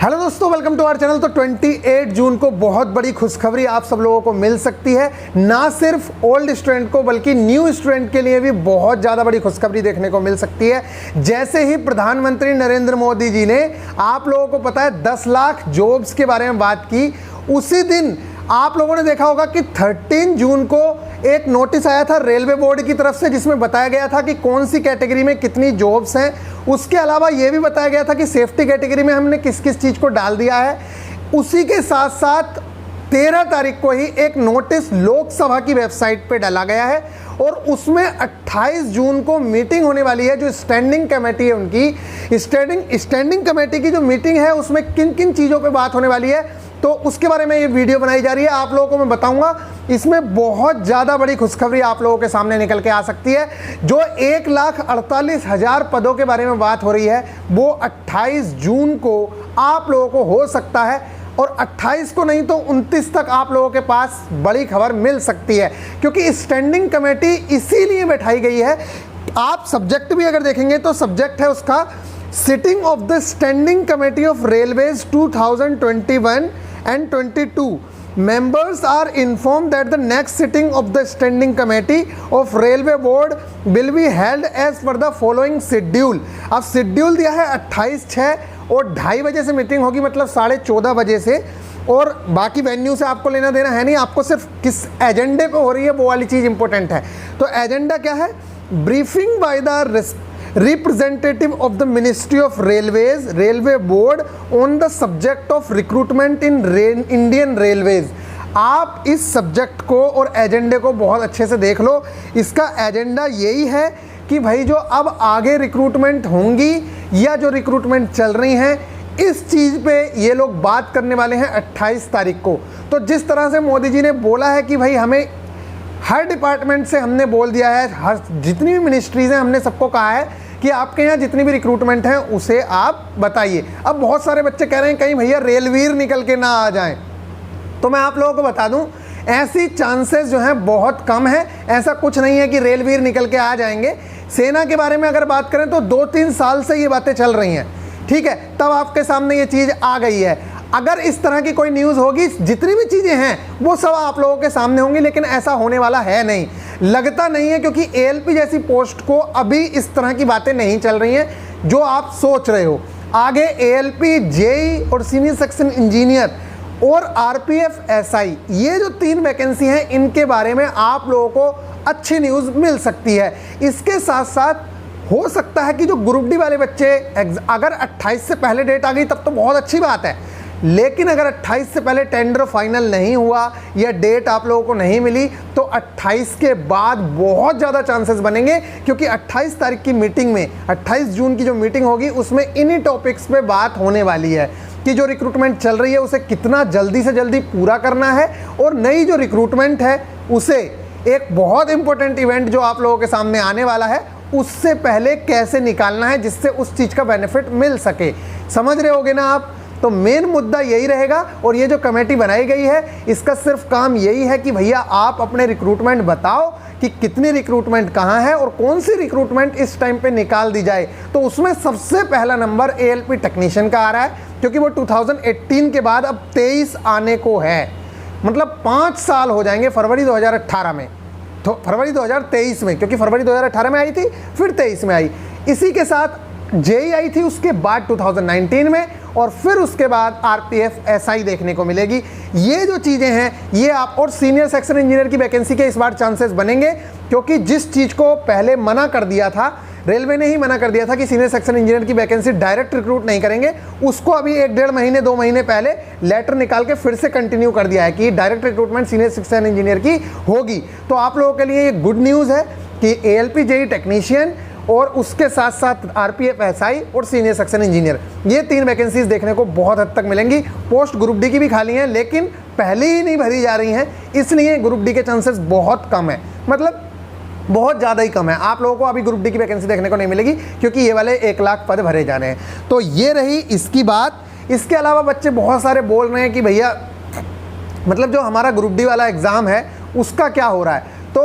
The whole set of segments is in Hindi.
हेलो दोस्तों, वेलकम टू आवर चैनल। तो 28 जून को बहुत बड़ी खुशखबरी आप सब लोगों को मिल सकती है। ना सिर्फ ओल्ड स्टूडेंट को बल्कि न्यू स्टूडेंट के लिए भी बहुत ज़्यादा बड़ी खुशखबरी देखने को मिल सकती है। जैसे ही प्रधानमंत्री नरेंद्र मोदी जी ने आप लोगों को पता है 10 लाख जॉब्स के बारे में बात की, उसी दिन आप लोगों ने देखा होगा कि 13 जून को एक नोटिस आया था रेलवे बोर्ड की तरफ से, जिसमें बताया गया था कि कौन सी कैटेगरी में कितनी जॉब्स हैं। उसके अलावा ये भी बताया गया था कि सेफ्टी कैटेगरी में हमने किस किस चीज़ को डाल दिया है। उसी के साथ साथ 13 तारीख को ही एक नोटिस लोकसभा की वेबसाइट पे डाला गया है और उसमें 28 जून को मीटिंग होने वाली है। जो स्टैंडिंग कमेटी है उनकी स्टैंडिंग कमेटी की जो मीटिंग है उसमें किन किन चीज़ों पे बात होने वाली है, तो उसके बारे में ये वीडियो बनाई जा रही है। आप लोगों को मैं बताऊंगा, इसमें बहुत ज़्यादा बड़ी खुशखबरी आप लोगों के सामने निकल के आ सकती है। जो 1,48,000 पदों के बारे में बात हो रही है वो 28 जून को आप लोगों को हो सकता है, और 28 को नहीं तो 29 तक आप लोगों के पास बड़ी खबर मिल सकती है, क्योंकि स्टैंडिंग कमेटी इसीलिए बैठाई गई है। आप सब्जेक्ट भी अगर देखेंगे तो सब्जेक्ट है उसका sitting of the standing committee of railways 2021 and 22. Members are informed that the next sitting of the standing committee of railway board will be held as per the following schedule. अब शेड्यूल दिया है 28/6 और 2:30 बजे से मीटिंग होगी, मतलब 14:30 बजे से। और बाकी वेन्यू से आपको लेना देना है नहीं, आपको सिर्फ किस एजेंडे पे हो रही है वो वाली चीज़ इंपॉर्टेंट है। तो एजेंडा क्या है? Briefing by the representative of the Ministry of Railways, Railway Board on the subject of recruitment in Indian Railways। आप इस सब्जेक्ट को और एजेंडे को बहुत अच्छे से देख लो। इसका एजेंडा यही है कि भाई जो अब आगे रिक्रूटमेंट होंगी या जो रिक्रूटमेंट चल रही हैं, इस चीज़ पे ये लोग बात करने वाले हैं 28 तारीख को। तो जिस तरह से मोदी जी ने बोला है कि भाई हमें हर डिपार्टमेंट से हमने बोल दिया है, हर जितनी भी मिनिस्ट्रीज़ हैं हमने सबको कहा है कि आपके यहाँ जितनी भी रिक्रूटमेंट हैं उसे आप बताइए। अब बहुत सारे बच्चे कह रहे हैं कहीं भैया रेलवीर निकल के ना आ जाएं, तो मैं आप लोगों को बता दूं ऐसी चांसेस जो हैं बहुत कम है। ऐसा कुछ नहीं है कि रेलवीर निकल के आ जाएंगे। सेना के बारे में अगर बात करें तो 2-3 साल से ये बातें चल रही हैं, ठीक है, तब आपके सामने ये चीज़ आ गई है। अगर इस तरह की कोई न्यूज़ होगी, जितनी भी चीज़ें हैं वो सब आप लोगों के सामने होंगी, लेकिन ऐसा होने वाला है नहीं, लगता नहीं है, क्योंकि एएलपी जैसी पोस्ट को अभी इस तरह की बातें नहीं चल रही हैं जो आप सोच रहे हो। आगे एएलपी, जेई और सीनियर सेक्शन इंजीनियर और आरपीएफ एसआई, ये जो 3 वैकेंसी हैं इनके बारे में आप लोगों को अच्छी न्यूज़ मिल सकती है। इसके साथ साथ हो सकता है कि जो ग्रुप डी वाले बच्चे, अगर 28 से पहले डेट आ गई तब तो बहुत अच्छी बात है, लेकिन अगर 28 से पहले टेंडर फाइनल नहीं हुआ या डेट आप लोगों को नहीं मिली तो 28 के बाद बहुत ज़्यादा चांसेस बनेंगे, क्योंकि 28 तारीख की मीटिंग में, 28 जून की जो मीटिंग होगी उसमें इन्हीं टॉपिक्स पे बात होने वाली है कि जो रिक्रूटमेंट चल रही है उसे कितना जल्दी से जल्दी पूरा करना है, और नई जो रिक्रूटमेंट है उसे एक बहुत इंपॉर्टेंट इवेंट जो आप लोगों के सामने आने वाला है उससे पहले कैसे निकालना है जिससे उस चीज़ का बेनिफिट मिल सके। समझ रहे होगे ना आप? तो मेन मुद्दा यही रहेगा। और ये जो कमेटी बनाई गई है इसका सिर्फ काम यही है कि भैया आप अपने रिक्रूटमेंट बताओ कि कितनी रिक्रूटमेंट कहाँ है और कौन सी रिक्रूटमेंट इस टाइम पे निकाल दी जाए। तो उसमें सबसे पहला नंबर एएलपी टेक्नीशियन का आ रहा है, क्योंकि वो 2018 के बाद अब 23 आने को है, मतलब 5 साल हो जाएंगे फरवरी 2018 में, तो फरवरी 2023 में, क्योंकि फरवरी 2018 में आई थी फिर 23 में आई। इसी के साथ जेई आई थी उसके बाद 2019 में, और फिर उसके बाद आरपीएफ एसआई देखने को मिलेगी। ये जो चीज़ें हैं ये आप, और सीनियर सेक्शन इंजीनियर की वैकेंसी के इस बार चांसेस बनेंगे, क्योंकि जिस चीज़ को पहले मना कर दिया था, रेलवे ने ही मना कर दिया था कि सीनियर सेक्शन इंजीनियर की वैकेंसी डायरेक्ट रिक्रूट नहीं करेंगे, उसको अभी 1-1.5 महीने 2 महीने पहले लेटर निकाल के फिर से कंटिन्यू कर दिया है कि direct recruitment senior section engineer की होगी। तो आप लोगों के लिए ये गुड न्यूज़ है कि एएलपी, जेई टेक्नीशियन और उसके साथ साथ आरपीएफ एसआई और सीनियर सेक्शन इंजीनियर, ये 3 वैकेंसीज देखने को बहुत हद तक मिलेंगी। पोस्ट ग्रुप डी की भी खाली हैं, लेकिन पहले ही नहीं भरी जा रही हैं, इसलिए ग्रुप डी के चांसेस बहुत कम है, मतलब बहुत ज़्यादा ही कम है। आप लोगों को अभी ग्रुप डी की वैकेंसी देखने को नहीं मिलेगी, क्योंकि ये वाले 1 लाख पद भरे जाने हैं। तो ये रही इसकी बात। इसके अलावा बच्चे बहुत सारे बोल रहे हैं कि भैया मतलब जो हमारा ग्रुप डी वाला एग्ज़ाम है उसका क्या हो रहा है। तो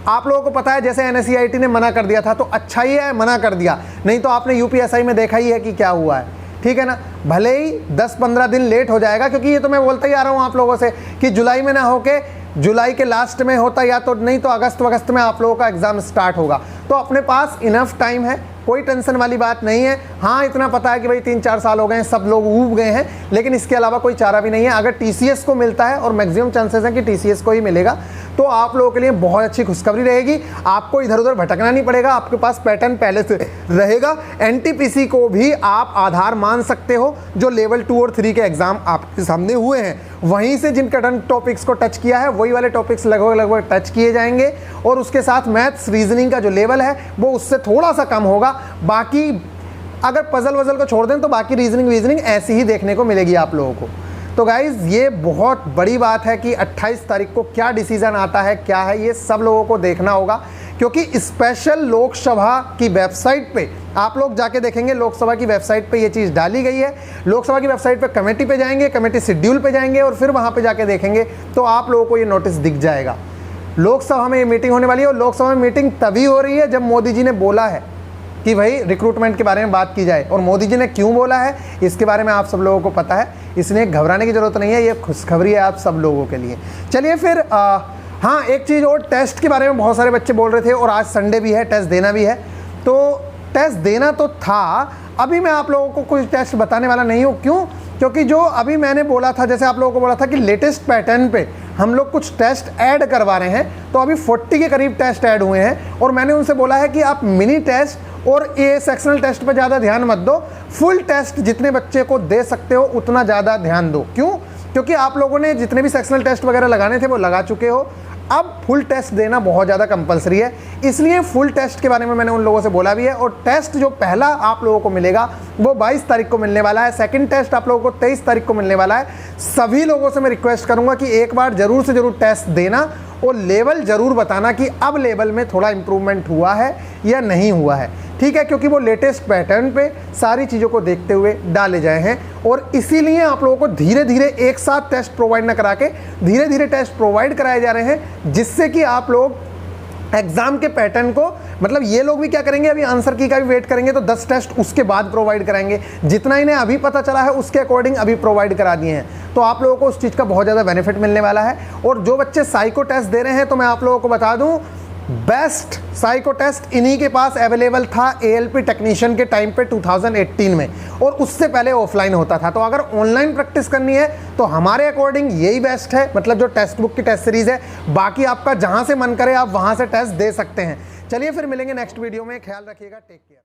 आप लोगों को पता है जैसे एनएससीआईटी ने मना कर दिया था, तो अच्छा ही है मना कर दिया, नहीं तो आपने यूपीएसआई में देखा ही है कि क्या हुआ है। ठीक है ना। भले ही 10-15 दिन लेट हो जाएगा, क्योंकि ये तो मैं बोलता ही आ रहा हूँ आप लोगों से कि जुलाई में ना होके जुलाई के लास्ट में होता, या तो नहीं तो अगस्त में आप लोगों का एग्जाम स्टार्ट होगा। तो अपने पास इनफ टाइम है, कोई टेंशन वाली बात नहीं है। हाँ, इतना पता है कि भाई 3-4 साल हो गए हैं, सब लोग ऊब गए हैं, लेकिन इसके अलावा कोई चारा भी नहीं है। अगर टीसीएस को मिलता है, और मैक्सिमम चांसेस हैं कि टीसीएस को ही मिलेगा, तो आप लोगों के लिए बहुत अच्छी खुशखबरी रहेगी। आपको इधर उधर भटकना नहीं पड़ेगा, आपके पास पैटर्न पहले से रहेगा। एनटीपीसी को भी आप आधार मान सकते हो, जो लेवल 2 और 3 के एग्जाम आपके सामने हुए हैं, वहीं से जिन करंट टॉपिक्स को टच किया है वही वाले टॉपिक्स लगभग टच किए जाएंगे। और उसके साथ मैथ्स रीजनिंग का जो लेवल है वो उससे थोड़ा सा कम होगा। बाकी अगर पजल वजल को छोड़ दें तो बाकी रीजनिंग ऐसी ही देखने को मिलेगी आप लोगों को। तो गाइज़, ये बहुत बड़ी बात है कि 28 तारीख को क्या डिसीजन आता है, क्या है, ये सब लोगों को देखना होगा। क्योंकि स्पेशल लोकसभा की वेबसाइट पे आप लोग जाके देखेंगे, लोकसभा की वेबसाइट पे ये चीज़ डाली गई है। लोकसभा की वेबसाइट पे कमेटी पे जाएंगे, कमेटी शेड्यूल पे जाएंगे, और फिर वहाँ पे जाके देखेंगे तो आप लोगों को ये नोटिस दिख जाएगा। लोकसभा में ये मीटिंग होने वाली है, और लोकसभा में मीटिंग तभी हो रही है जब मोदी जी ने बोला है कि भाई रिक्रूटमेंट के बारे में बात की जाए। और मोदी जी ने क्यों बोला है इसके बारे में आप सब लोगों को पता है, इसलिए घबराने की ज़रूरत नहीं है, ये खुशखबरी है आप सब लोगों के लिए। चलिए फिर हाँ, एक चीज़ और, टेस्ट के बारे में बहुत सारे बच्चे बोल रहे थे, और आज संडे भी है, टेस्ट देना भी है। तो टेस्ट देना तो था, अभी मैं आप लोगों को कुछ टेस्ट बताने वाला नहीं हूँ। क्यों? क्योंकि जो अभी मैंने बोला था, जैसे आप लोगों को बोला था कि लेटेस्ट पैटर्न पे हम लोग कुछ टेस्ट ऐड करवा रहे हैं, तो अभी 40 के करीब टेस्ट ऐड हुए हैं। और मैंने उनसे बोला है कि आप मिनी टेस्ट और ये सेक्शनल टेस्ट पर ज़्यादा ध्यान मत दो, फुल टेस्ट जितने बच्चे को दे सकते हो उतना ज़्यादा ध्यान दो। क्यों? क्योंकि आप लोगों ने जितने भी सेक्शनल टेस्ट वगैरह लगाने थे वो लगा चुके हो, अब फुल टेस्ट देना बहुत ज़्यादा कंपलसरी है। इसलिए फुल टेस्ट के बारे में मैंने उन लोगों से बोला भी है। और टेस्ट जो पहला आप लोगों को मिलेगा वो 22 तारीख को मिलने वाला है। सेकंड टेस्ट आप लोगों को 23 तारीख को मिलने वाला है। सभी लोगों से मैं रिक्वेस्ट करूंगा कि एक बार जरूर से जरूर टेस्ट देना, और लेवल ज़रूर बताना कि अब लेवल में थोड़ा इंप्रूवमेंट हुआ है या नहीं हुआ है, ठीक है। क्योंकि वो लेटेस्ट पैटर्न पे सारी चीज़ों को देखते हुए डाले जाए हैं, और इसीलिए आप लोगों को धीरे धीरे एक साथ टेस्ट प्रोवाइड ना करा के धीरे धीरे टेस्ट प्रोवाइड कराए जा रहे हैं, जिससे कि आप लोग एग्जाम के पैटर्न को, मतलब ये लोग भी क्या करेंगे, अभी आंसर की का भी वेट करेंगे तो 10 टेस्ट उसके बाद प्रोवाइड कराएंगे। जितना इन्हें अभी पता चला है उसके अकॉर्डिंग अभी प्रोवाइड करा दिए हैं, तो आप लोगों को उस चीज़ का बहुत ज़्यादा बेनिफिट मिलने वाला है। और जो बच्चे साइको टेस्ट दे रहे हैं, तो मैं आप लोगों को बता दूं, बेस्ट साइको टेस्ट इन्हीं के पास अवेलेबल था एएलपी टेक्नीशियन के टाइम पे 2018 में, और उससे पहले ऑफलाइन होता था। तो अगर ऑनलाइन प्रैक्टिस करनी है तो हमारे अकॉर्डिंग यही बेस्ट है, मतलब जो टेक्स्ट बुक की टेस्ट सीरीज है। बाकी आपका जहां से मन करे आप वहां से टेस्ट दे सकते हैं। चलिए फिर मिलेंगे नेक्स्ट वीडियो में, ख्याल रखिएगा, टेक केयर।